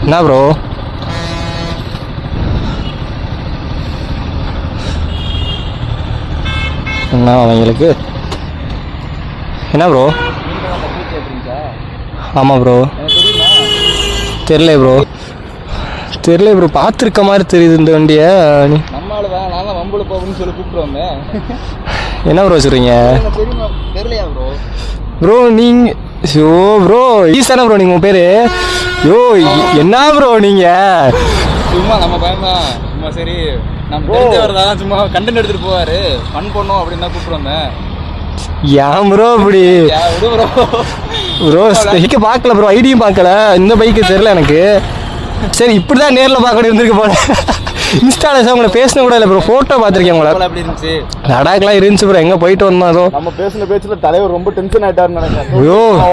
என்ன ப்ரோ? என்ன அவங்களுக்கு என்ன ப்ரோ? ஆமாம் ப்ரோ. தெரியல ப்ரோ. பார்த்துருக்க மாதிரி தெரியுது இந்த வண்டியை. நம்மளால தான் நாங்கள் வம்புல போகணும்னு சொல்லி கூப்பிடுவோமே. என்ன ப்ரோ சொல்கிறீங்க? தெரியலையா ப்ரோ? ப்ரோ நீங்கள் ஷோ ப்ரோ ஈஸானா ப்ரோ நீங்கள் உங்கள் பேர்? யோ என்ன ப்ரோ நீங்கள்? சும்மா நம்ம பையன் தான். சும்மா சரி நம்ம தெரிஞ்சவர் தான். சும்மா கண்டென்ட் எடுத்துகிட்டு போவார், ஃபன் பண்ணோம் அப்படின்னு தான் கூப்பிட்டு ஏன் ப்ரோ இப்படி? ப்ரோ ப்ரோ பைக்கை பார்க்கல ப்ரோ, ஐடியும் பார்க்கல, இந்த பைக்கு தெரியல எனக்கு. சரி இப்படி தான் நேரில் பார்க்க இருந்திருக்கு போல. இன்ஸ்டாவில் உங்களை பேசின கூட இல்லை ப்ரோ, ஃபோட்டோ பார்த்துருக்கேன் உங்களை. எப்படி இருந்துச்சு? லடாக்லாம் இருந்துச்சு ப்ரோ. எங்கே போயிட்டு வந்தோம் அதோ நம்ம பேசின பேச்சில் தலைவர் ரொம்ப டென்ஷன் ஆகிட்டாருன்னு நினைக்கிறேன். ஐயோ